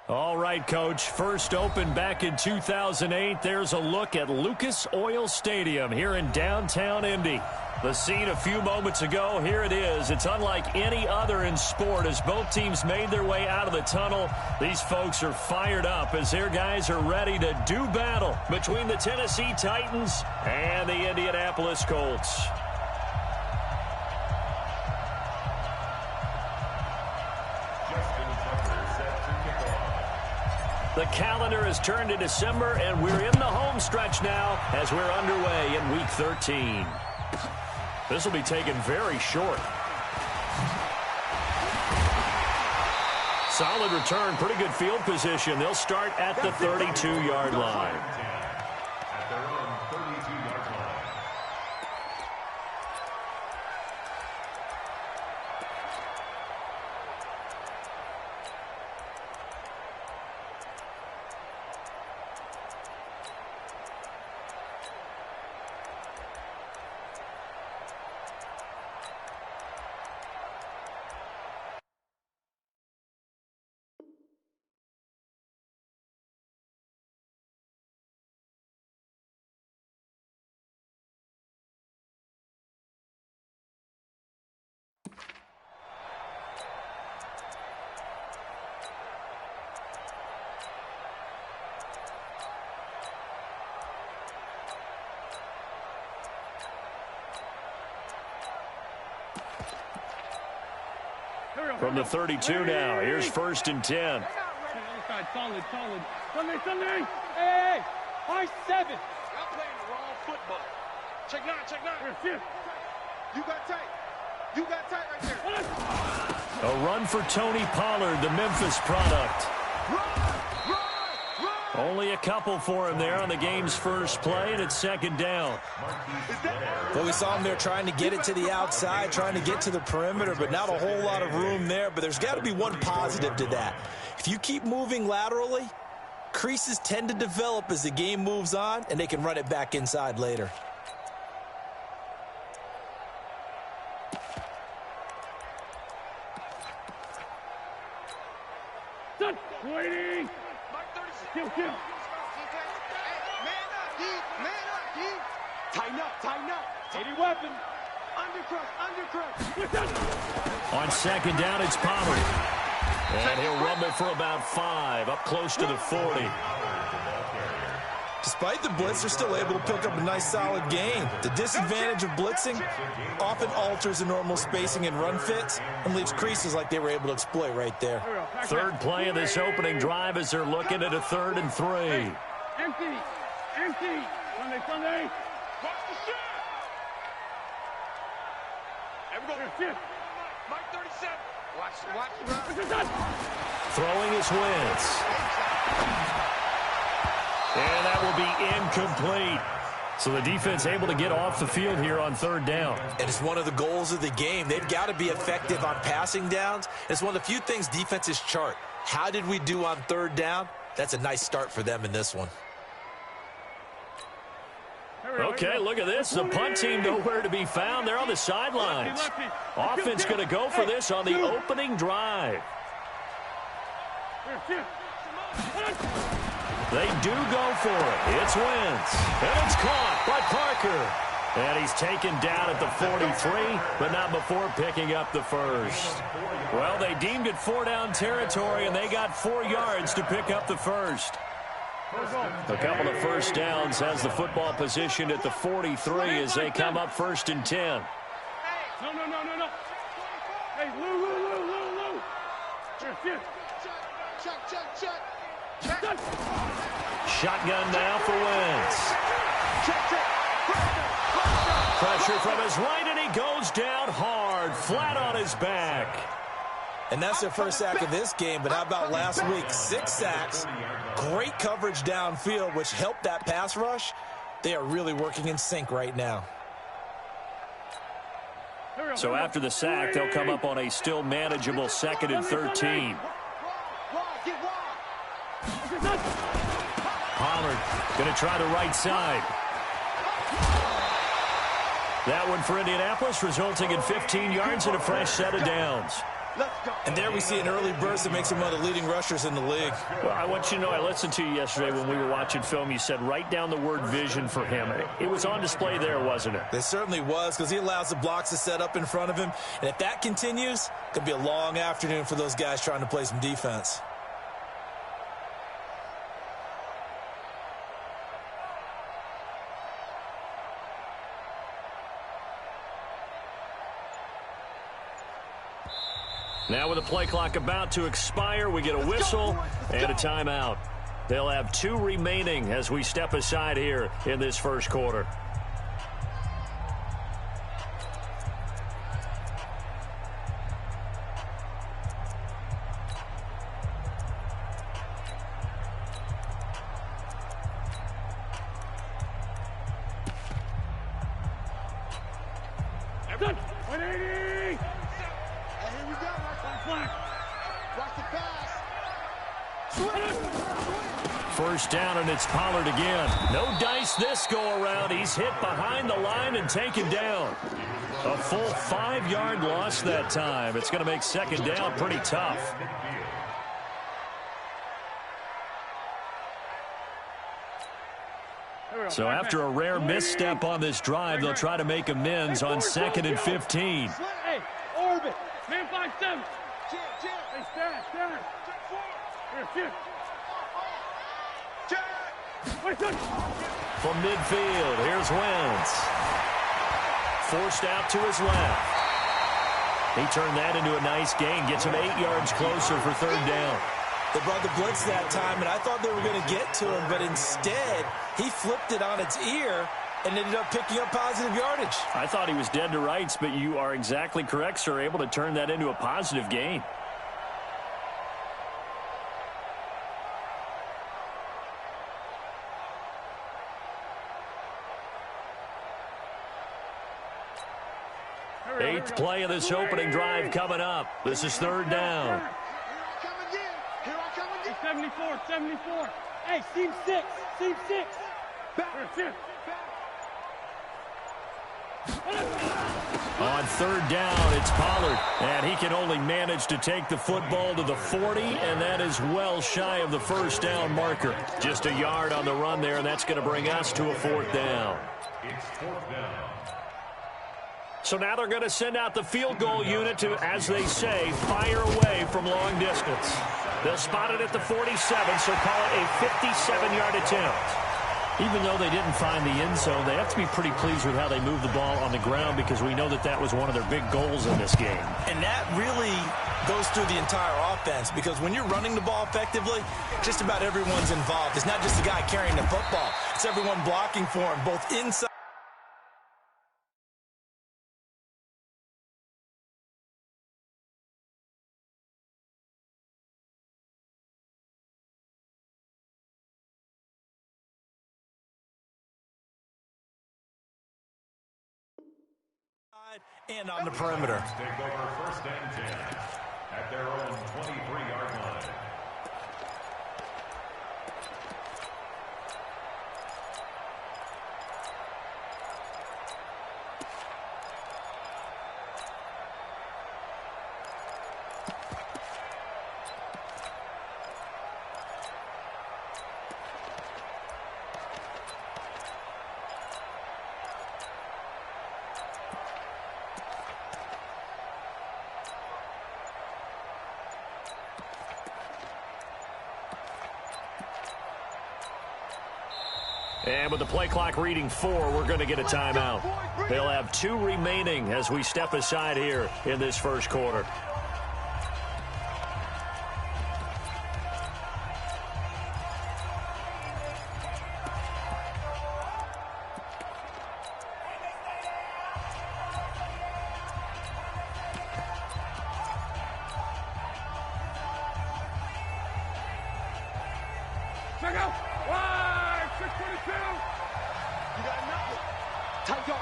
All right, Coach. First opened back in 2008. There's a look at Lucas Oil Stadium here in downtown Indy. The scene a few moments ago, here it is. It's unlike any other in sport as both teams made their way out of the tunnel. These folks are fired up as their guys are ready to do battle between the Tennessee Titans and the Indianapolis Colts. The calendar has turned to December, and we're in the home stretch now as we're underway in Week 13. This will be taken very short. Solid return, pretty good field position. They'll start at the 32-yard line. From the 32 now, here's 1st and 10. Solid. Sunday. Hey, 5-7. Y'all playing the wrong football. Check nine. You got tight right there. A run for Tony Pollard, the Memphis product. Run. Only a couple for him there on the game's first play, and it's 2nd down. Well, we saw him there trying to get it to the outside, trying to get to the perimeter, but not a whole lot of room there. But there's got to be one positive to that. If you keep moving laterally, creases tend to develop as the game moves on, and they can run it back inside later. Waiting. Kill. Man up, Tighten up. 80 weapon. Undercrush. On 2nd down, it's Pollard. And he'll rumble for about 5, up close to the 40. Despite the blitz, they're still able to pick up a nice, solid gain. The disadvantage of blitzing often alters the normal spacing and run fits and leaves creases like they were able to exploit right there. Third play of this opening drive as they're looking at a 3rd and 3. Empty. Sunday. Watch the shot. Everybody. Mike 37. Watch. Throwing his Winq. And that will be incomplete. So the defense able to get off the field here on 3rd down. And it's one of the goals of the game. They've got to be effective on passing downs. It's one of the few things defenses chart. How did we do on 3rd down? That's a nice start for them in this one. Okay, look at this. The punt team nowhere to be found. They're on the sidelines. Offense going to go for this on the opening drive. They do go for it. It's Winq. And it's caught by Parker. And he's taken down at the 43, but not before picking up the 1st. Well, they deemed it 4-down territory, and they got 4 yards to pick up the 1st. A couple of 1st downs has the football positioned at the 43 as they come up 1st and 10. No. Hey, Lou. Check. Shotgun now for Winq. Pressure from his right, and he goes down hard, flat on his back. And that's their first sack of this game, but how about last week? 6 sacks, great coverage downfield, which helped that pass rush. They are really working in sync right now. So after the sack, they'll come up on a still manageable 2nd and 13. Pollard going to try the right side. That one for Indianapolis, resulting in 15 yards and a fresh set of downs. Let's go. And there we see an early burst that makes him one of the leading rushers in the league. Well, I want you to know, I listened to you yesterday when we were watching film. You said write down the word vision for him. It was on display there, wasn't it? It certainly was, because he allows the blocks to set up in front of him. And if that continues, it could be a long afternoon for those guys trying to play some defense. Now with the play clock about to expire, we get a whistle and a timeout. They'll have 2 remaining as we step aside here in this first quarter. Good. 180. Watch the pass. First down, and it's Pollard again. No dice this go-around. He's hit behind the line and taken down. A full 5-yard loss that time. It's going to make second down pretty tough. So after a rare misstep on this drive, they'll try to make amends on 2nd and 15. Hey, orbit. Man 5-7. Hey, stand. Here, shift. Wait, good. From midfield, here's Winq. Forced out to his left. He turned that into a nice gain. Gets him 8 yards closer for third down. They brought the blitz that time, and I thought they were going to get to him, but instead he flipped it on its ear and ended up picking up positive yardage. I thought he was dead to rights, but you are exactly correct, sir. Able to turn that into a positive gain. Eighth play of this opening drive coming up. This is third down. Here I come again. 74. Hey, seam 6. Back. Here, On third down, it's Pollard, and he can only manage to take the football to the 40, and that is well shy of the first down marker. Just a yard on the run there, and that's going to bring us to a fourth down. It's fourth down. So now they're going to send out the field goal unit to, as they say, fire away from long distance. They'll spot it at the 47, so call it a 57-yard attempt. Even though they didn't find the end zone, they have to be pretty pleased with how they moved the ball on the ground, because we know that that was one of their big goals in this game. And that really goes through the entire offense, because when you're running the ball effectively, just about everyone's involved. It's not just the guy carrying the football. It's everyone blocking for him, both inside. And on the perimeter. Take over first and 10 at their own 23-yard line. And with the play clock reading 4, we're going to get a timeout. They'll have 2 remaining as we step aside here in this first quarter. Check out. Wide. 622. You got nothing. Tight go.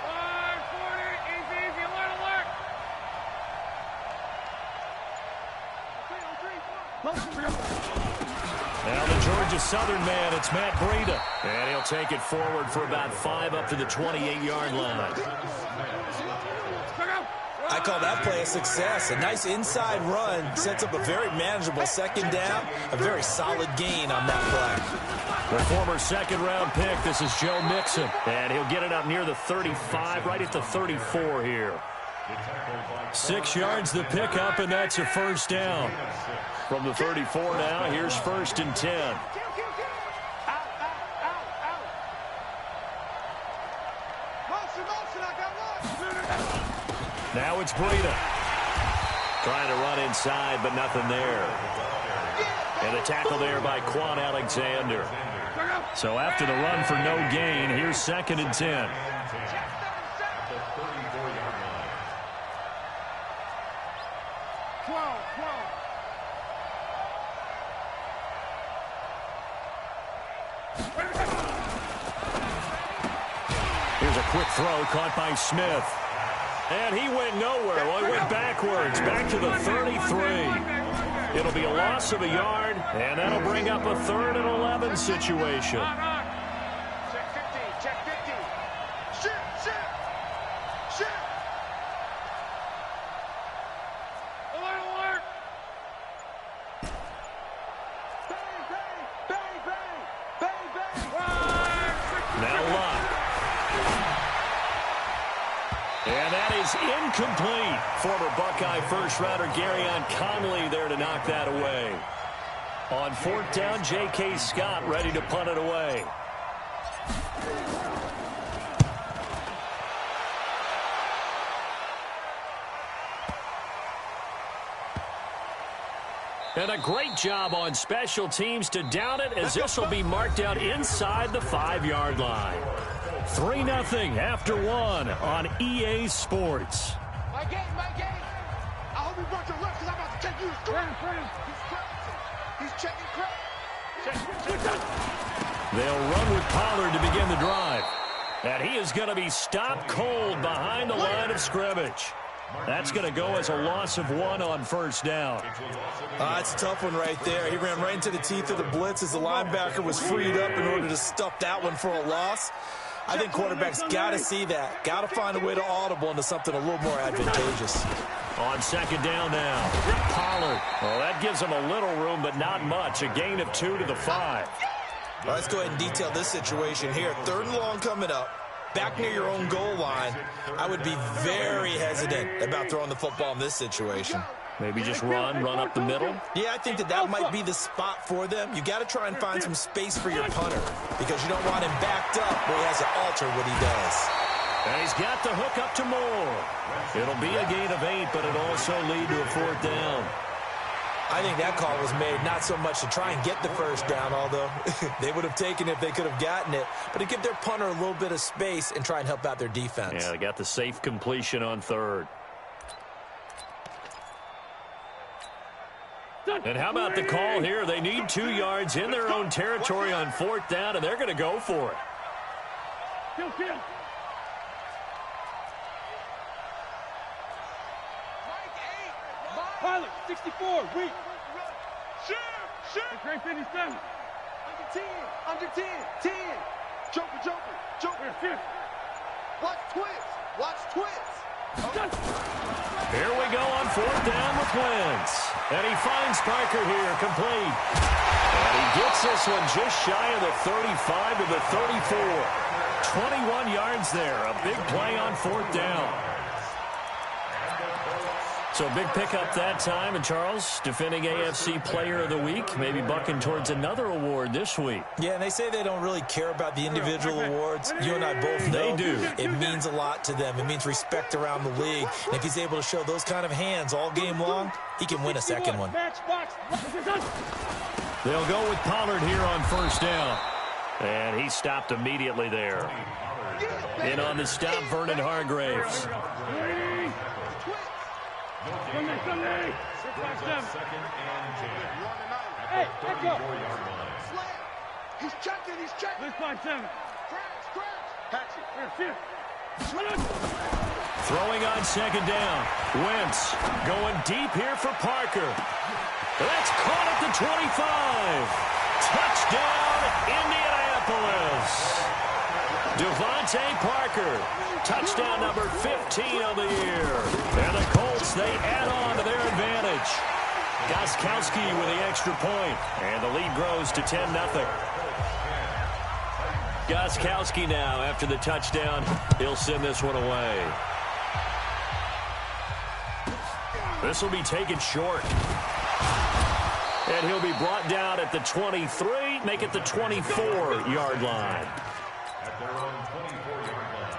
Wide 40. Easy. Alert. Now the Georgia Southern man, it's Matt Breida. And he'll take it forward for about 5 up to the 28-yard line. I call that play a success. A nice inside run sets up a very manageable second down, a very solid gain on that play. The former second-round pick, this is Joe Mixon, and he'll get it up near the 35, right at the 34 here. 6 yards the pickup, and that's a first down. From the 34 now, here's 1st and 10. Now it's Breida. Trying to run inside, but nothing there. And a tackle there by Quan Alexander. So after the run for no gain, here's 2nd and 10. Here's a quick throw caught by Smith. And he went nowhere. Well, he went backwards, back to the 33. It'll be a loss of a yard, and that'll bring up a 3rd and 11 situation. Check 50, check 50. Shit. Alert. Bang. Now Locke. And that is incomplete. Former Buckeye first-rounder Garyon Conley there to knock that away. On 4th down, J.K. Scott ready to punt it away. And a great job on special teams to down it, as this will be marked out inside the 5-yard line. 3-0 after 1 on EA Sports. My game. I hope you brought your left because I'm about to take you to school. He's checking credit. They'll run with Pollard to begin the drive. And he is going to be stopped cold behind the line of scrimmage. That's going to go as a loss of 1 on 1st down. It's a tough one right there. He ran right into the teeth of the blitz as the linebacker was freed up in order to stuff that one for a loss. I think quarterbacks got to see that. Got to find a way to audible into something a little more advantageous. On 2nd down now, Pollard. Well, that gives him a little room, but not much. A gain of 2 to the 5. All right, let's go ahead and detail this situation here. 3rd and long coming up. Back near your own goal line. I would be very hesitant about throwing the football in this situation. Maybe just run up the middle. Yeah, I think that might be the spot for them. You got to try and find some space for your punter because you don't want him backed up where he has to alter what he does. And he's got the hook up to Moore. It'll be a gain of 8, but it'll also lead to a 4th down. I think that call was made not so much to try and get the 1st down, although they would have taken it if they could have gotten it, but to give their punter a little bit of space and try and help out their defense. Yeah, they got the safe completion on 3rd. And how about the call here? They need 2 yards in their own territory on 4th down, and they're going to go for it. Kill. Pilot, 64, weak. Shoot. Great 57. Under 10. Joker. Watch twins. Here we go on 4th down with Wentz. And he finds Parker here, complete. And he gets this one just shy of the 35 to the 34. 21 yards there. A big play on 4th down. So big pickup that time. And Charles, defending AFC Player of the Week, maybe bucking towards another award this week. Yeah, and they say they don't really care about the individual awards. You and I both know they do. It means a lot to them. It means respect around the league. And if he's able to show those kind of hands all game long, he can win a second one. They'll go with Pollard here on 1st down. And he stopped immediately there. In on the stop, Vernon Hargraves. Sunday. Hey, go. He's checking. Let's find 7. Catch it. Throwing on 2nd down. Wentz going deep here for Parker. That's caught at the 25. Touchdown, Indianapolis. Devontae Parker, touchdown number 15 of the year. And the Colts, they add on to their advantage. Gostkowski with the extra point, and the lead grows to 10-0. Gostkowski now, after the touchdown, he'll send this one away. This will be taken short. And he'll be brought down at the 23, make it the 24-yard line. At their own 24-yard line.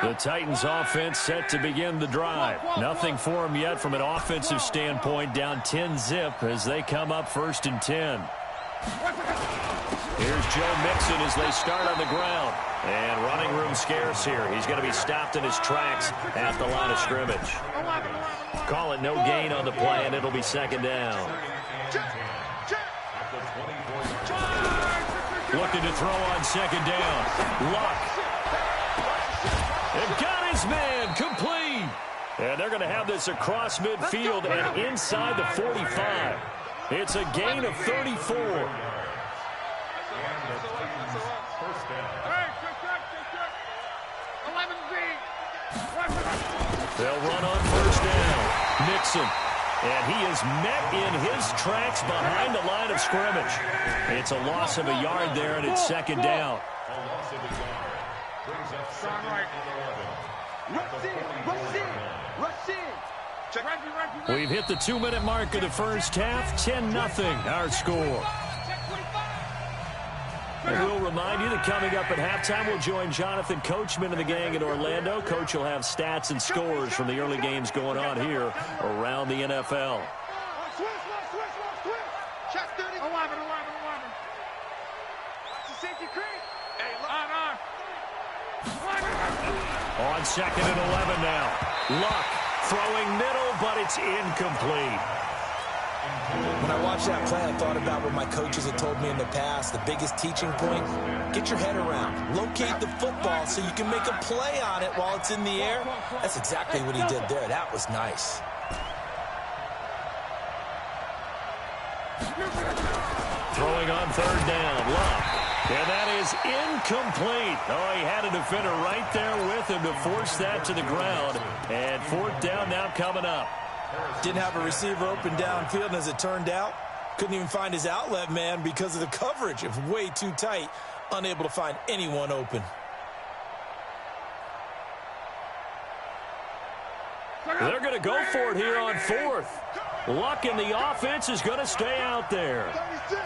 The Titans offense set to begin the drive. Nothing for them yet from an offensive standpoint, down 10-zip as they come up 1st and 10. Here's Joe Mixon as they start on the ground. And running room scarce here. He's going to be stopped in his tracks at the line of scrimmage. Call it no gain on the play, and it'll be 2nd down. Looking to throw on 2nd down. Luck. And got his man complete. And they're going to have this across midfield and inside the 45. It's a gain of 34. They'll run on 1st down. Mixon. And he is met in his tracks behind the line of scrimmage. It's a loss of a yard there, and it's 2nd down. A loss of a yard. Brings up 2nd and 11. Rush in. We've hit the 2-minute mark of the first half. 10-0 our score. And we'll remind you that coming up at halftime, we'll join Jonathan Coachman and the gang in Orlando. Coach will have stats and scores from the early games going on here around the NFL. On 2nd and 11 now. Luck throwing middle, but it's incomplete. When I watched that play, I thought about what my coaches had told me in the past. The biggest teaching point, get your head around. Locate the football so you can make a play on it while it's in the air. That's exactly what he did there. That was nice. Throwing on 3rd down. Luck. And that is incomplete. Oh, he had a defender right there with him to force that to the ground. And 4th down now coming up. Didn't have a receiver open downfield, and as it turned out, couldn't even find his outlet man because of the coverage. It was way too tight, unable to find anyone open. They're going to go for it here on 4th. Luck in the offense is going to stay out there. 36.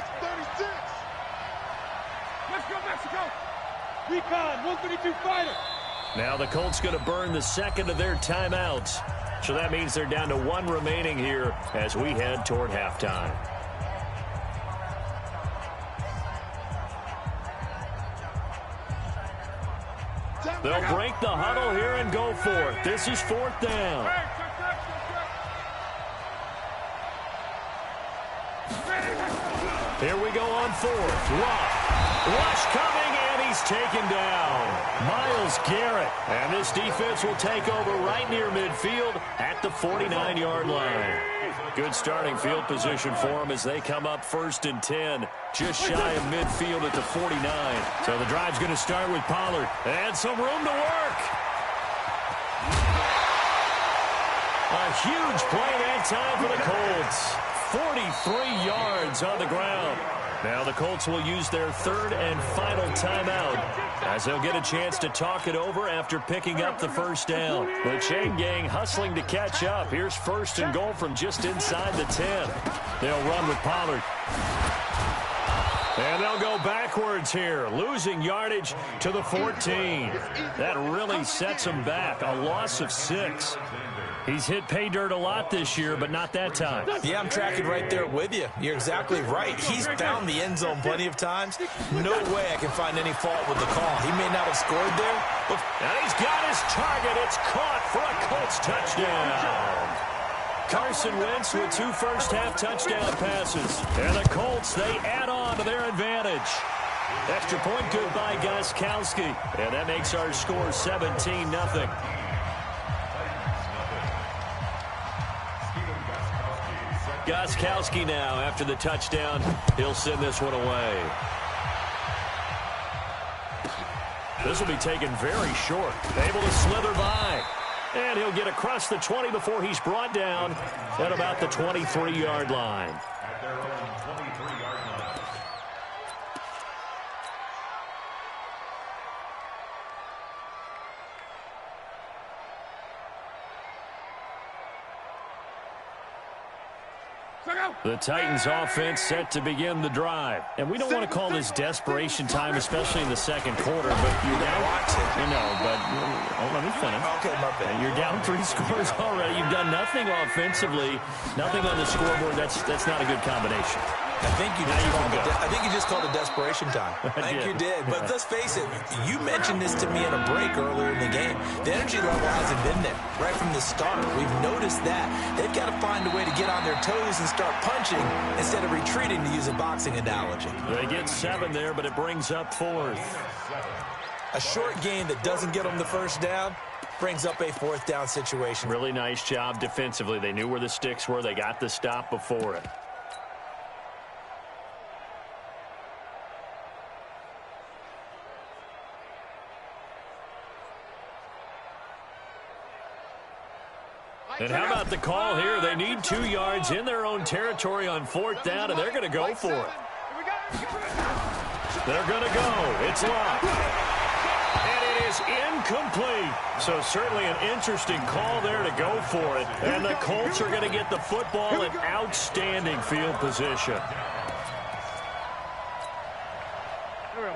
Let's go, Mexico. Recon, 132 fighter. Now the Colts going to burn the 2nd of their timeouts. So that means they're down to 1 remaining here as we head toward halftime. They'll break the huddle here and go for it. This is 4th down. Here we go on 4th. Rush coming, and he's taken down. Myles Garrett. And this defense will take over right near midfield at the 49-yard line. Good starting field position for them as they come up 1st and 10. Just shy of midfield at the 49. So the drive's going to start with Pollard. And some room to work. A huge play that time for the Colts. 43 yards on the ground. Now the Colts will use their 3rd and final timeout as they'll get a chance to talk it over after picking up the 1st down. The chain gang hustling to catch up. Here's 1st and goal from just inside the 10. They'll run with Pollard. And they'll go backwards here, losing yardage to the 14. That really sets them back. A loss of 6. He's hit pay dirt a lot this year, but not that time. Yeah, I'm tracking right there with you. You're exactly right. He's found the end zone plenty of times. No way I can find any fault with the call. He may not have scored there, but and he's got his target. It's caught for a Colts touchdown. Carson Wentz with 2 first-half touchdown passes. And the Colts, they add on to their advantage. Extra point good by Gostkowski. And that makes our score 17-0. Gostkowski now after the touchdown. He'll send this one away. This will be taken very short. Able to slither by. And he'll get across the 20 before he's brought down at about the 23-yard line. At their own 23-yard line. The Titans offense set to begin the drive. And we don't want to call this desperation time, especially in the second quarter, but you're down. Let me finish. Okay, my bad. You're down 3 scores already. You've done nothing offensively, nothing on the scoreboard. That's not a good combination. I think you just called it desperation time. I think you did. But let's face it, you mentioned this to me in a break earlier in the game. The energy level hasn't been there right from the start. We've noticed that. They've got to find a way to get on their toes and start punching instead of retreating, to use a boxing analogy. They get 7 there, but it brings up 4th. A short gain that doesn't get them the first down brings up a 4th down situation. Really nice job defensively. They knew where the sticks were. They got the stop before it. And how about the call here? They need 2 yards in their own territory on 4th down, and they're going to go for it. They're going to go. It's locked. And it is incomplete. So certainly an interesting call there to go for it. And the Colts are going to get the football in outstanding field position.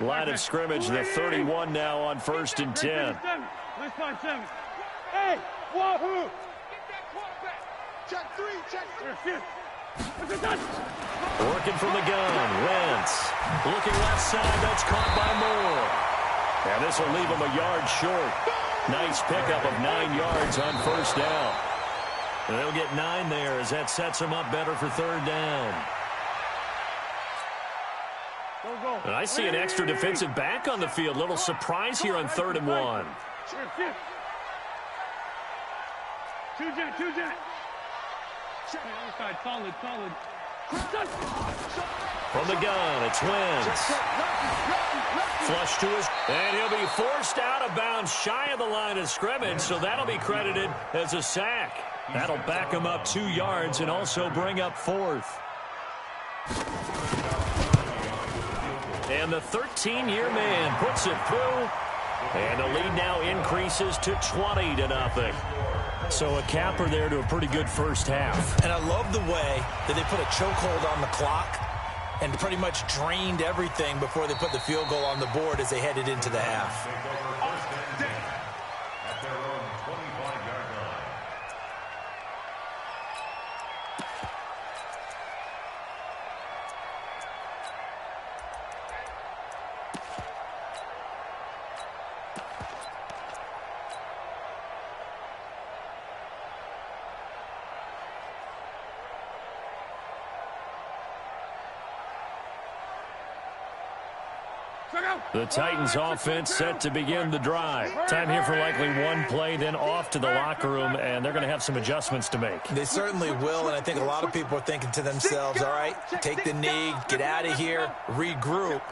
Line of scrimmage, the 31 now on 1st and 10. Hey, wahoo! Check 3, check 3. Working from the gun, Wentz. Looking left side, that's caught by Moore. And this will leave him a yard short. Nice pickup of 9 yards on 1st down. And they'll get 9 there as that sets them up better for 3rd down. And I see an extra defensive back on the field. Little surprise here on 3rd and 1. Two jet. Solid. From the gun, it's Wentz. Flush to his, and he'll be forced out of bounds shy of the line of scrimmage, so that'll be credited as a sack. That'll back him up 2 yards and also bring up 4th. And the 13-year man puts it through, and the lead now increases to 20-0. So a capper there to a pretty good first half. And I love the way that they put a chokehold on the clock and pretty much drained everything before they put the field goal on the board as they headed into the half. At their own 25-yard line. The Titans offense set to begin the drive. Time here for likely 1 play, then off to the locker room, and they're going to have some adjustments to make. They certainly will, and I think a lot of people are thinking to themselves, all right, take the knee, get out of here, regroup.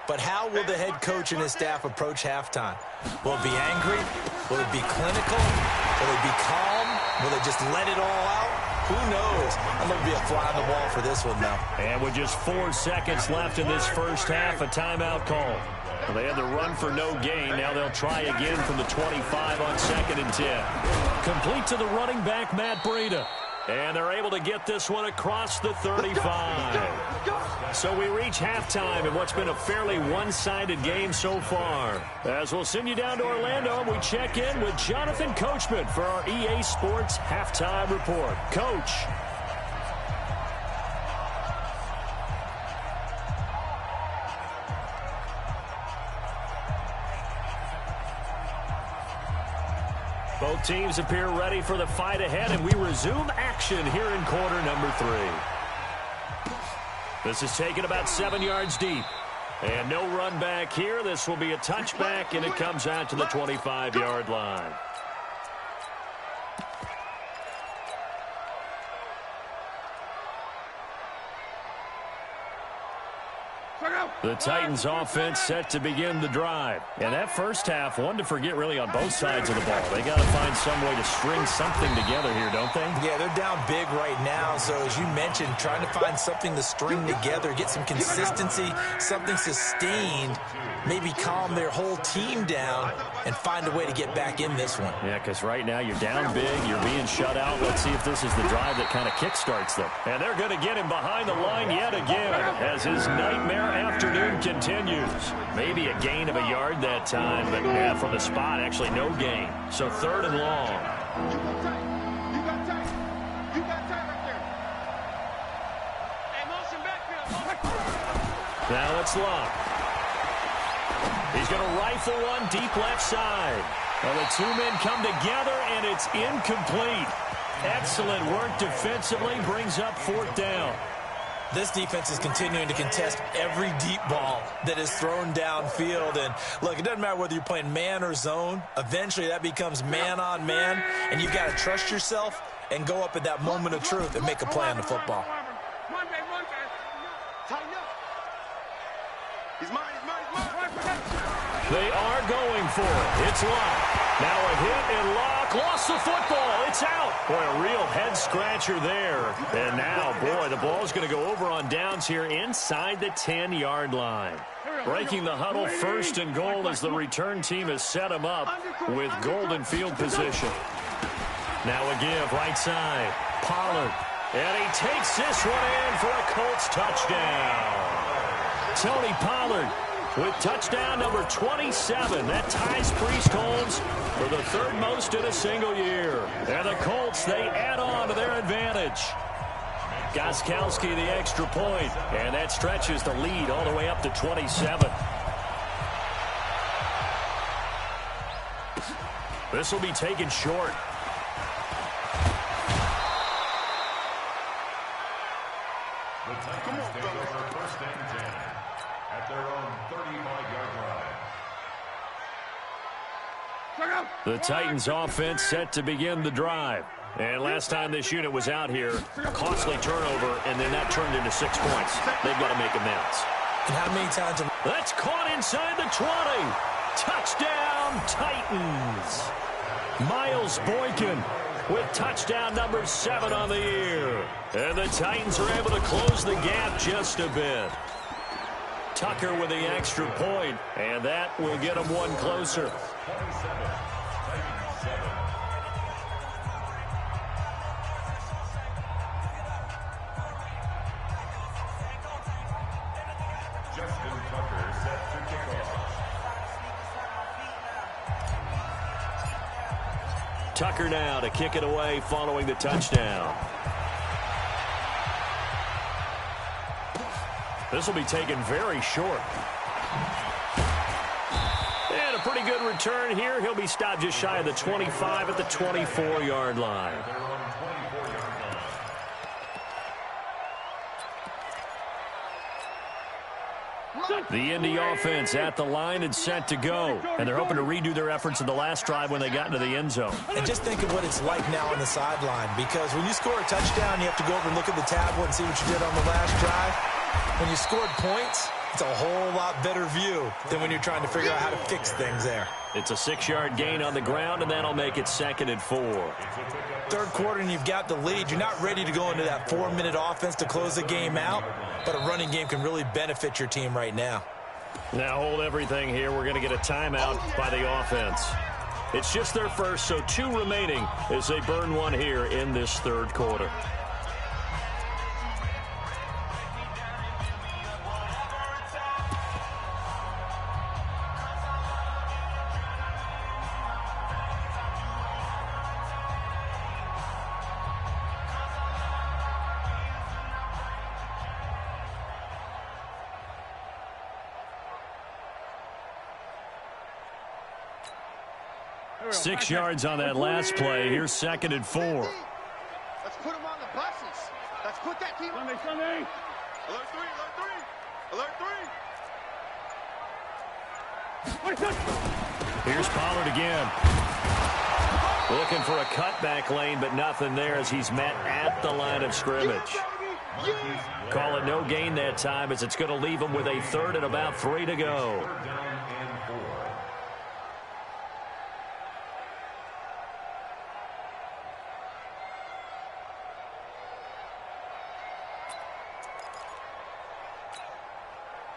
But how will the head coach and his staff approach halftime? Will it be angry? Will it be clinical? Will it be calm? Will they just let it all out? Who knows? I'm going to be a fly on the wall for this one, though. And with just 4 seconds left in this first half, a timeout call. Well, they had the run for no gain. Now they'll try again from the 25 on 2nd and 10. Complete to the running back, Matt Breida. And they're able to get this one across the 35. So we reach halftime in what's been a fairly one-sided game so far. As we'll send you down to Orlando, we check in with Jonathan Coachman for our EA Sports Halftime Report. Coach. Both teams appear ready for the fight ahead, and we resume action here in quarter number 3. This is taken about 7 yards deep. And no run back here. This will be a touchback, and it comes out to the 25-yard line. The Titans offense set to begin the drive. And that first half, one to forget really on both sides of the ball. They got to find some way to string something together here, don't they? Yeah, they're down big right now. So as you mentioned, trying to find something to string together, get some consistency, something sustained, maybe calm their whole team down and find a way to get back in this one. Yeah, because right now you're down big, you're being shut out. Let's see if this is the drive that kind of kickstarts them. And they're going to get him behind the line yet again as his nightmare afternoon continues. Maybe a gain of a yard that time, but yeah, from the spot, actually no gain. So 3rd and long. You got tight. You got tight. You got tight right there. Hey, motion backfield. Now it's Locke. He's going to rifle one deep left side. Well, the two men come together, and it's incomplete. Excellent work defensively, brings up 4th down. This defense is continuing to contest every deep ball that is thrown downfield. And look, it doesn't matter whether you're playing man or zone. Eventually, that becomes man on man, and you've got to trust yourself and go up at that moment of truth and make a play on the football. One man. Tighten up. He's mine. They are going for it. It's Locke. Now a hit, and Locke lost the football. It's out. Boy, a real head-scratcher there. And now, boy, the ball's going to go over on downs here inside the 10-yard line. Breaking the huddle, 1st and goal as the return team has set him up with golden field position. Now a give, right side. Pollard. And he takes this one in for a Colts touchdown. Tony Pollard with touchdown number 27. That ties Priest-Holmes for the 3rd most in a single year. And the Colts, they add on to their advantage. Gostkowski the extra point, and that stretches the lead all the way up to 27. This will be taken short. The Titans take over 1st and 10 at their own 35-yard line. The Titans offense set to begin the drive. And last time this unit was out here, costly turnover, and then that turned into 6 points. They've got to make amends. And how many times have... That's caught inside the 20. Touchdown, Titans. Miles Boykin with touchdown number 7 on the year. And the Titans are able to close the gap just a bit. Tucker with the extra point, and that will get them one closer. Justin Tucker set to kick off. Tucker now to kick it away following the touchdown. This will be taken very short. And a pretty good return here. He'll be stopped just shy of the 25 at the 24-yard line. The Indy offense at the line and set to go. And they're hoping to redo their efforts in the last drive when they got into the end zone. And just think of what it's like now on the sideline, because when you score a touchdown, you have to go over and look at the tablet and see what you did on the last drive. When you scored points, it's a whole lot better view than when you're trying to figure out how to fix things there. It's a 6-yard gain on the ground, and that'll make it 2nd and 4. 3rd quarter, and you've got the lead. You're not ready to go into that 4-minute offense to close the game out, but a running game can really benefit your team right now. Now hold everything here. We're going to get a timeout by the offense. It's just their first, so 2 remaining as they burn one here in this 3rd quarter. 6 yards on that last play. Here's 2nd and 4. Let's put them on the buses. Let's put that team on. Sunday. Alert 3, alert 3, alert 3. Here's Pollard again. Looking for a cutback lane, but nothing there as he's met at the line of scrimmage. Call it no gain that time as it's going to leave him with a 3rd and about 3 to go.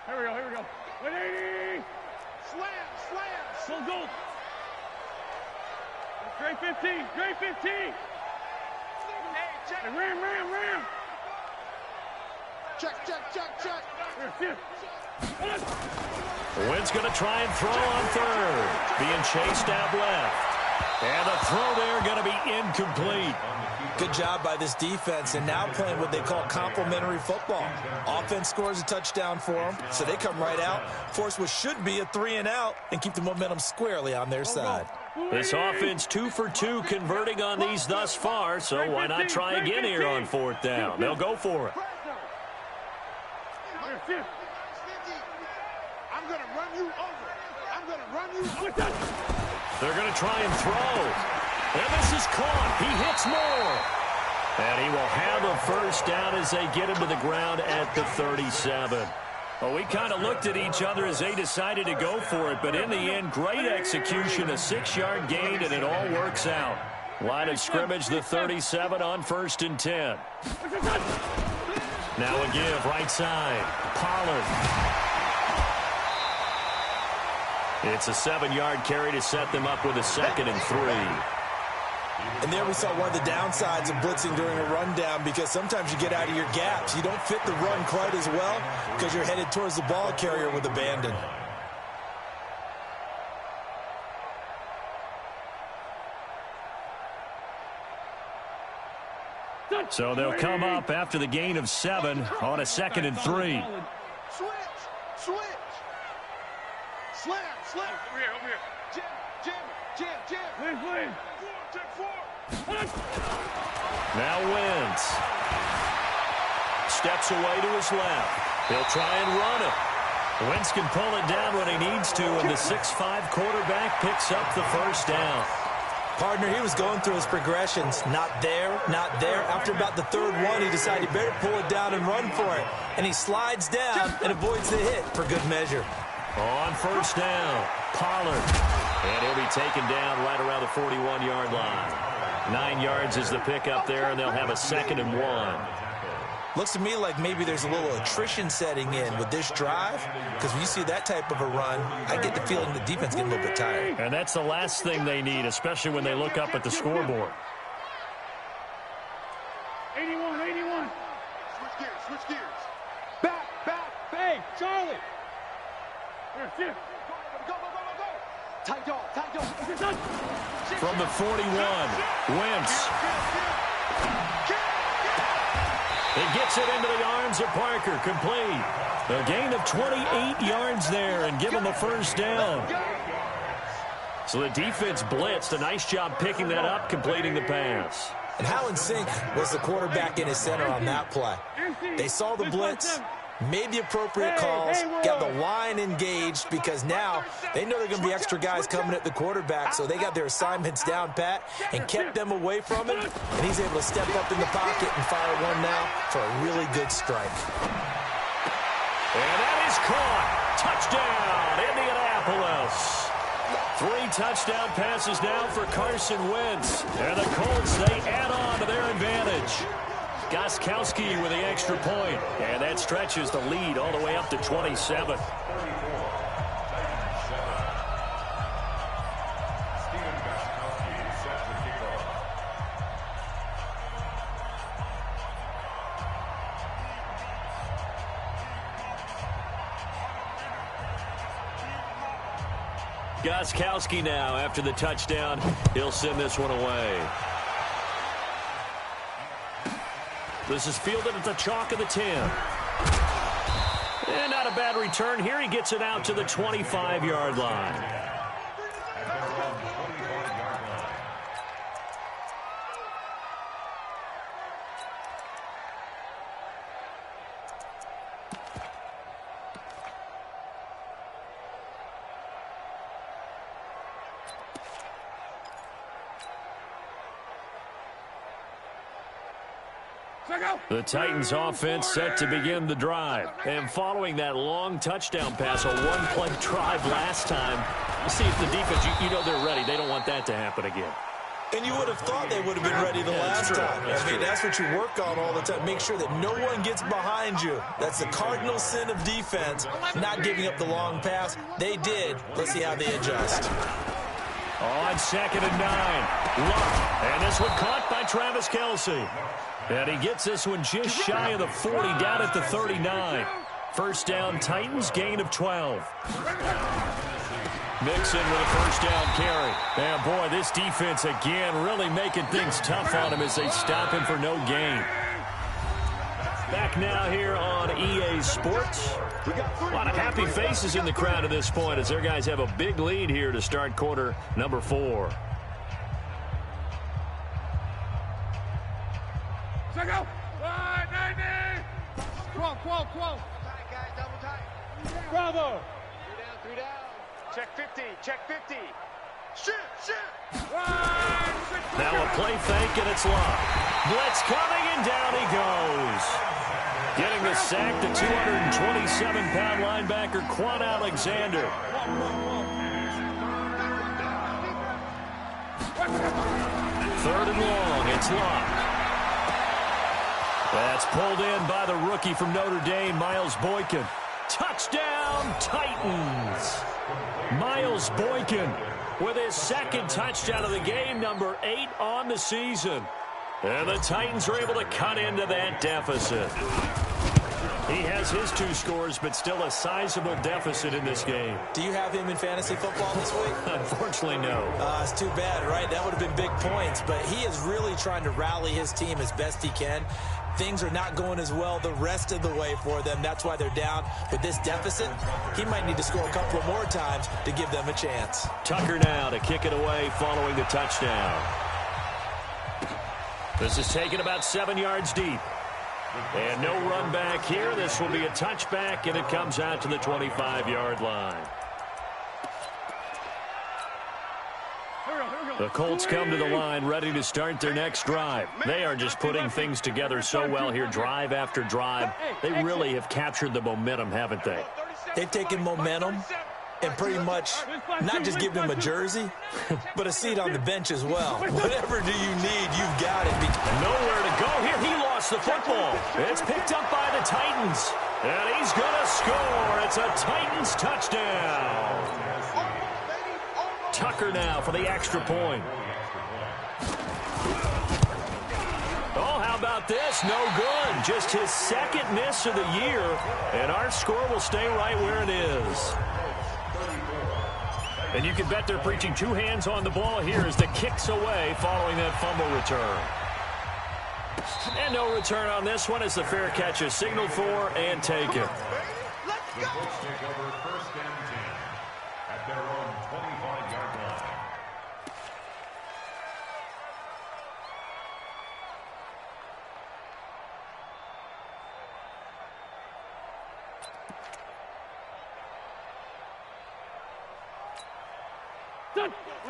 Here we go. 180. Slam. Full goal. Great 15. Hey, check. Hey, ram. Check. Here. Winq's going to try and throw on 3rd. Being chased out left. And the throw there going to be incomplete. Good job by this defense, and now playing what they call complementary football. Offense scores a touchdown for them, so they come right out, force what should be a 3 and out, and keep the momentum squarely on their side. This offense 2 for 2 converting on these thus far, so why not try again here on 4th down? They'll go for it. I'm going to run you over. They're going to try and throw. And this is caught. He hits more. And he will have a 1st down as they get him to the ground at the 37. Well, we kind of looked at each other as they decided to go for it, but in the end, great execution, a 6-yard gain, and it all works out. Line of scrimmage, the 37 on 1st and 10. Now a give, right side. Pollard. It's a 7-yard carry to set them up with a 2nd and 3. And there we saw one of the downsides of blitzing during a rundown, because sometimes you get out of your gaps. You don't fit the run quite as well because you're headed towards the ball carrier with abandon. So they'll come up after the gain of 7 on a 2nd and 3. Switch. Slam. Over here. Jam. Please. Check 4. Now Winq steps away to his left. He'll try and run it. Winq can pull it down when he needs to, and the 6'5" quarterback picks up the 1st down. Partner, he was going through his progressions. Not there. After about the 3rd one, he decided he better pull it down and run for it. And he slides down and avoids the hit for good measure. On 1st down, Pollard. And he'll be taken down right around the 41-yard line. 9 yards is the pickup there, and they'll have a 2nd and 1. Looks to me like maybe there's a little attrition setting in with this drive, because when you see that type of a run, I get the feeling the defense getting a little bit tired. And that's the last thing they need, especially when they look up at the scoreboard. 81. Switch gears. Back. Hey, Charlie. Here. Go. Tight dog. From the 41, Winq. He gets it into the arms of Parker, complete. A gain of 28 yards there and give him a 1st down. So the defense blitzed. A nice job picking that up, completing the pass. And how in sync was the quarterback in his center on that play? They saw the blitz, made the appropriate calls, got the line engaged, because now they know there are going to be extra guys coming at the quarterback, so they got their assignments down pat and kept them away from him, and he's able to step up in the pocket and fire one now for a really good strike. And that is caught. Touchdown, Indianapolis. 3 touchdown passes now for Carson Wentz. And the Colts, they add on to their advantage. Gostkowski with the extra point. And that stretches the lead all the way up to 27. Gostkowski now after the touchdown. He'll send this one away. This is fielded at the chalk of the 10. And not a bad return here. He gets it out to the 25-yard line. The Titans offense set to begin the drive. And following that long touchdown pass, a one-play drive last time, you see if the defense, you know they're ready. They don't want that to happen again. And you would have thought they would have been ready the last time. That's what you work on all the time. Make sure that no one gets behind you. That's the cardinal sin of defense, not giving up the long pass. They did. Let's see how they adjust. On 2nd and 9. Luck. And this one caught by Travis Kelce. And he gets this one just shy of the 40, down at the 39. First down, Titans, gain of 12. Mixon with a first down carry. And boy, this defense again really making things tough on him as they stop him for no gain. Back now here on EA Sports. A lot of happy faces in the crowd at this point as their guys have a big lead here to start quarter number 4. Check out. 90. 12. Tight, guys, double tight. Bravo. 3 down. Check 50. Shit. Now a play fake, and it's locked. Blitz coming, and down he goes. Getting the sack, the 227-pound linebacker, Quan Alexander. Third and long, it's locked. That's pulled in by the rookie from Notre Dame, Miles Boykin. Touchdown, Titans. Miles Boykin with his second touchdown of the game, number 8 on the season. And the Titans are able to cut into that deficit. He has his 2 scores, but still a sizable deficit in this game. Do you have him in fantasy football this week? Unfortunately, no. It's too bad, right? That would have been big points. But he is really trying to rally his team as best he can. Things are not going as well the rest of the way for them. That's why they're down. With this deficit, he might need to score a couple of more times to give them a chance. Tucker now to kick it away following the touchdown. This is taken about 7 yards deep. And no run back here. This will be a touchback, and it comes out to the 25-yard line. The Colts come to the line ready to start their next drive. They are just putting things together so well here, drive after drive. They really have captured the momentum, haven't they? They've taken momentum and pretty much not just given him a jersey, but a seat on the bench as well. Whatever do you need, you've got it. Nowhere to go here. He lost the football. It's picked up by the Titans. And he's going to score. It's a Titans touchdown. Tucker now for the extra point. Oh, how about this? No good. Just his second miss of the year. And our score will stay right where it is. And you can bet they're preaching 2 hands on the ball here as the kick's away following that fumble return. And no return on this one as the fair catch is signaled for and taken. The Colts take over first and 10 at their own 25-yard line.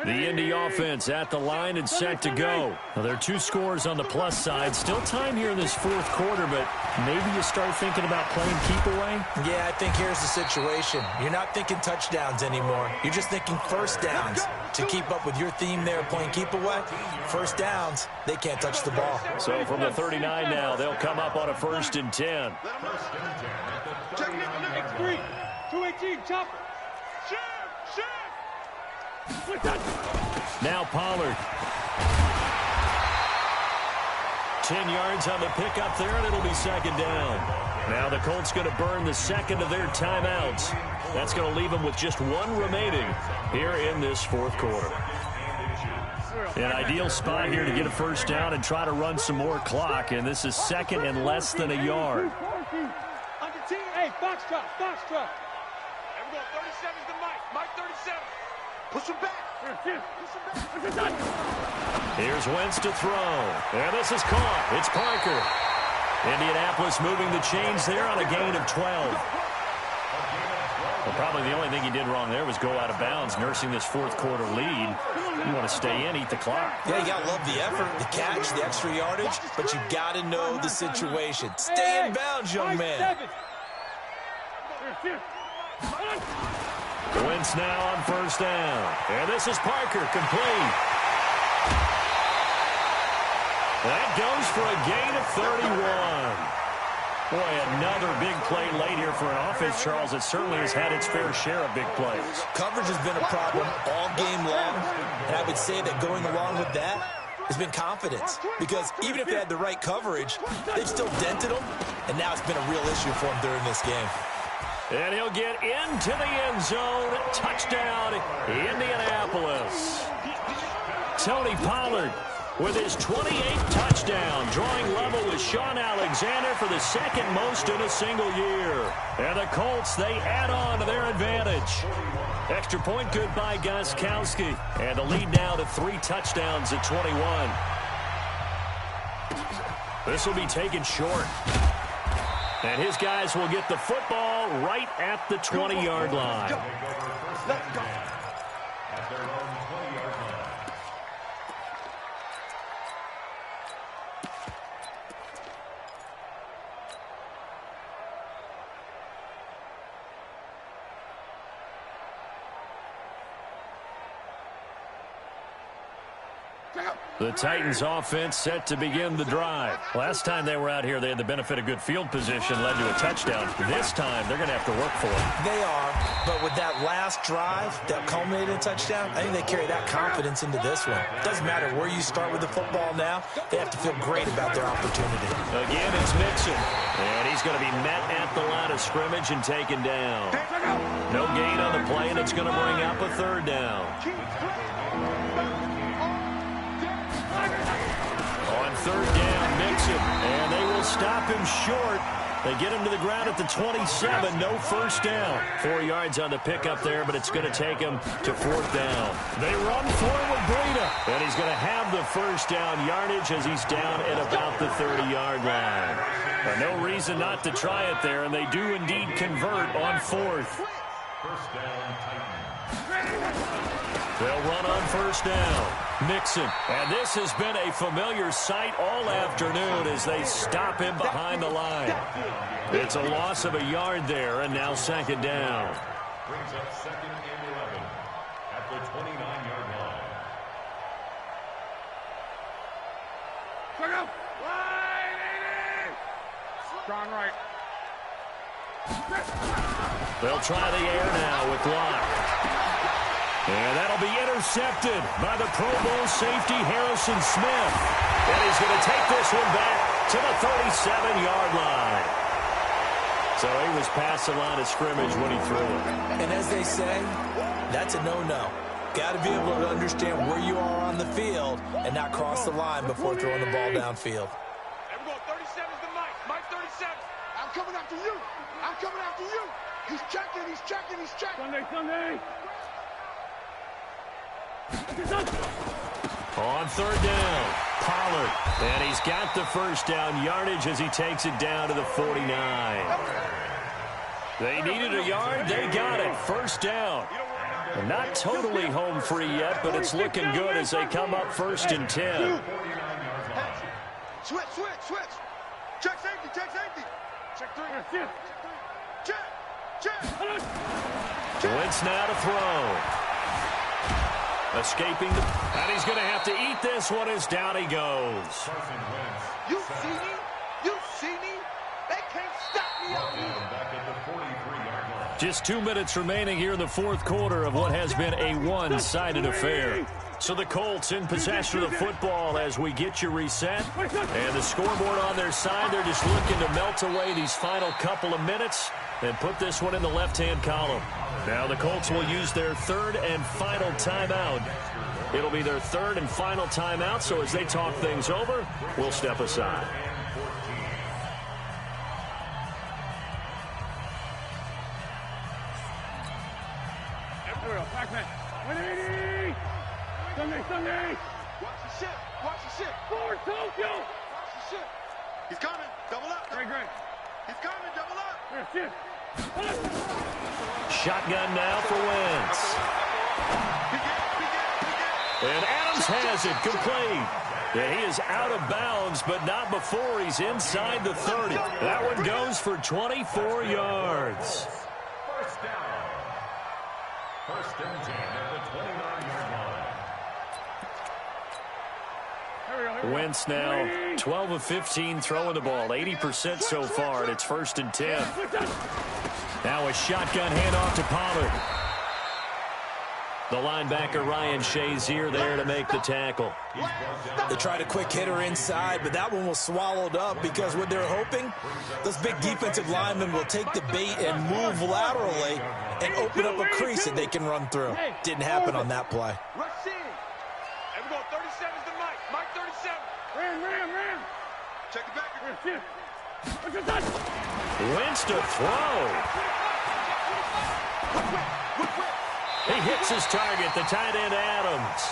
The Indy offense at the line and set to go. Now, there are 2 scores on the plus side. Still time here in this 4th quarter, but maybe you start thinking about playing keep away? Yeah, I think here's the situation. You're not thinking touchdowns anymore. You're just thinking first downs. To keep up with your theme there, playing keep away, first downs, they can't touch the ball. So from the 39 now, they'll come up on a 1st and 10. Check it out. X3. 218. Chopper. Shoot. Now Pollard. 10 yards on the pickup there, and it'll be 2nd down. Now the Colts going to burn the second of their timeouts. That's going to leave them with just 1 remaining here in this 4th quarter. An ideal spot here to get a first down and try to run some more clock, and this is 2nd and less than a yard. Hey, box truck. Everyone, 37's the Mike. Mike 37. Push him back. Here's Wentz to throw. And this is caught. It's Parker. Indianapolis moving the chains there on a gain of 12. Well, probably the only thing he did wrong there was go out of bounds, nursing this fourth quarter lead. You want to stay in, eat the clock. Yeah, you got to love the effort, the catch, the extra yardage, but you got to know the situation. Stay in bounds, young man. Winq now on first down. And this is Parker, complete. That goes for a gain of 31. Boy, another big play late here for an offense, Charles, that certainly has had its fair share of big plays. Coverage has been a problem all game long, and I would say that going along with that has been confidence, because even if they had the right coverage, they've still dented them, and now it's been a real issue for them during this game. And he'll get into the end zone. Touchdown, Indianapolis. Tony Pollard with his 28th touchdown, drawing level with Sean Alexander for the second most in a single year. And the Colts, they add on to their advantage. Extra point good by Gostkowski. And the lead now to 3 touchdowns at 21. This will be taken short. And his guys will get the football right at the 20-yard line. Let's go. At their own 20-yard line. The Titans offense set to begin the drive. Last time they were out here, they had the benefit of good field position, led to a touchdown. This time, they're going to have to work for it. They are, but with that last drive that culminated in a touchdown, I think they carry that confidence into this one. Doesn't matter where you start with the football now, they have to feel great about their opportunity. Again, it's Mixon, and he's going to be met at the line of scrimmage and taken down. No gain on the play, and it's going to bring up a third down. On third down, Mixon, and they will stop him short. They get him to the ground at the 27, no first down. 4 yards on the pickup there, but it's going to take him to fourth down. They run for him with Breida, and he's going to have the first down yardage as he's down at about the 30-yard line. No reason not to try it there, and they do indeed convert on fourth. First down, Titans. They'll run on first down. Mixon. And this has been a familiar sight all afternoon as they stop him behind the line. It's a loss of a yard there, and now second down. Brings up second and 11 at the 29-yard line. Strong right. They'll try the air now with Locke. And that'll be intercepted by the Pro Bowl safety Harrison Smith. And he's going to take this one back to the 37-yard line. So he was past the line of scrimmage when he threw it. And as they say, that's a no-no. Got to be able to understand where you are on the field and not cross the line before throwing the ball downfield. Everyone, 37's the Mike. Mike 37. I'm coming after you. I'm coming after you. He's checking, he's checking, he's checking. Sunday. On third down, Pollard. And he's got the first down yardage as he takes it down to the 49. They needed a yard. They got it. First down. Not totally home free yet, but it's looking good as they come up first and 10. Switch. Check safety. Check 3. Check. Winq now to throw. Escaping, and he's going to have to eat this one as down he goes. You see me? They can't stop me out here. Back at the 43-yard line. Just 2 minutes remaining here in the fourth quarter of what has been a one-sided affair. So the Colts in possession of the football as we get you reset. And the scoreboard on their side, they're just looking to melt away these final couple of minutes and put this one in the left-hand column. Now the Colts will use their third and final timeout. It'll be their third and final timeout, so as they talk things over, we'll step aside. Sunday. Watch the shit. Forward, Tokyo. Watch the shit. He's coming. Double up. Great. He's coming. Double up. Shit. Shotgun now for Wentz. And Adams has it complete. And he is out of bounds, but not before he's inside the 30. That one goes for 24 yards. First down. First and 10 at the 29-yard line. Wentz now 12 of 15 throwing the ball, 80% so far, and it's first and 10. Now a shotgun handoff to Pollard. The linebacker Ryan Shazier there to make the tackle. They tried a quick hitter inside, but that one was swallowed up because what they're hoping, those big defensive linemen will take the bait and move laterally and open up a crease that they can run through. Didn't happen on that play. Rush in. And we're going 37's the Mike. Mike 37. Ram. Check it back. Wentz to throw. He hits his target, the tight end Adams.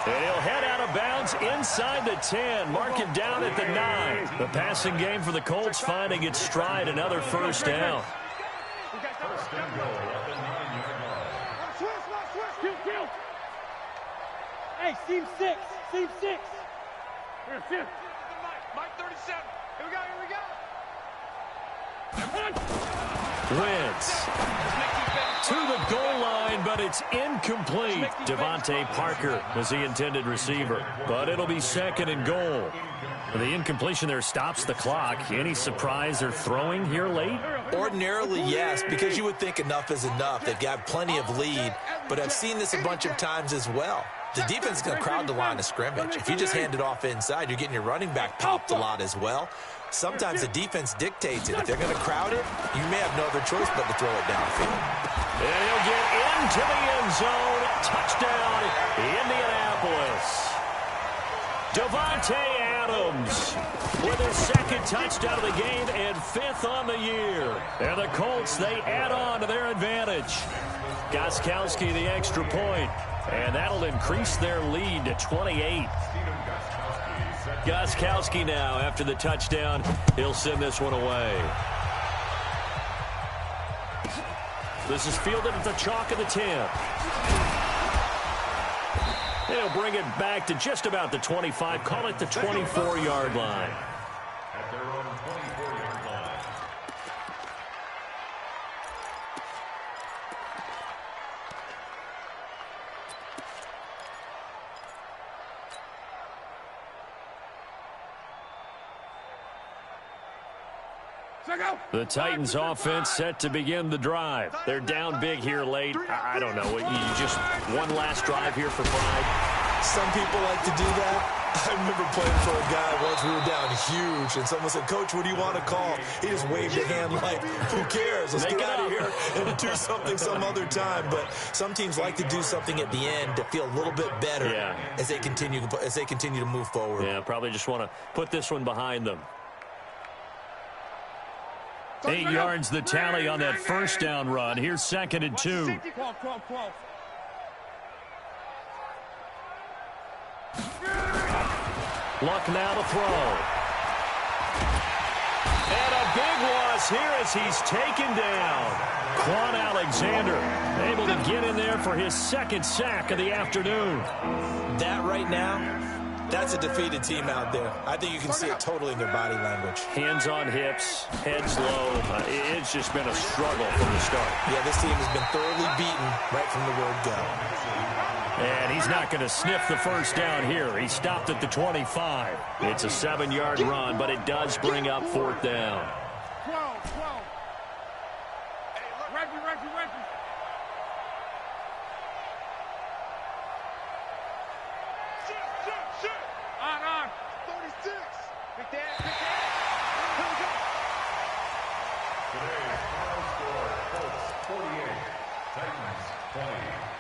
And he'll head out of bounds inside the 10. Mark him down at the 9. The passing game for the Colts finding its stride, another first down. First and goal at the 9-yard line. Kill. Hey, seam 6. Mike 37. Here we go. Wentz to the goal line, but it's incomplete. Devontae Parker was the intended receiver, but it'll be second and goal. The incompletion there stops the clock. Any surprise they're throwing here late? Ordinarily, yes, because you would think enough is enough. They've got plenty of lead, but I've seen this a bunch of times as well. The defense is going to crowd the line of scrimmage. If you just hand it off inside, you're getting your running back popped a lot as well. Sometimes the defense dictates it. If they're going to crowd it, you may have no other choice but to throw it downfield. And he'll get into the end zone. Touchdown, Indianapolis. Davante Adams with his second touchdown of the game and 5th on the year. And the Colts, they add on to their advantage. Gostkowski the extra point, and that'll increase their lead to 28. Gostkowski now, after the touchdown, he'll send this one away. This is fielded at the chalk of the 10. He'll bring it back to just about the 25, call it the 24-yard line. At their own 24-yard line. The Titans offense set to begin the drive. They're down big here late. I don't know. You just one last drive here for pride. Some people like to do that. I remember playing for a guy once. We were down huge, and someone said, "Coach, what do you want to call?" He just waved a hand like, "Who cares? Let's get out of here and do something some other time." But some teams like to do something at the end to feel a little bit better as they continue to move forward. Yeah, probably just want to put this one behind them. 8 yards the tally on that first down run. Here's 2nd and 2. Luck now to throw. And a big loss here as he's taken down. Quan Alexander able to get in there for his 2nd sack of the afternoon. That right now, that's a defeated team out there. I think you can see it totally in their body language. Hands on hips, heads low. It's just been a struggle from the start. Yeah, this team has been thoroughly beaten right from the word go. And he's not going to sniff the first down here. He stopped at the 25. It's a 7-yard run, but it does bring up 4th down. On. 36. Big Dan. Today's final score, Colts 48, Titans 20.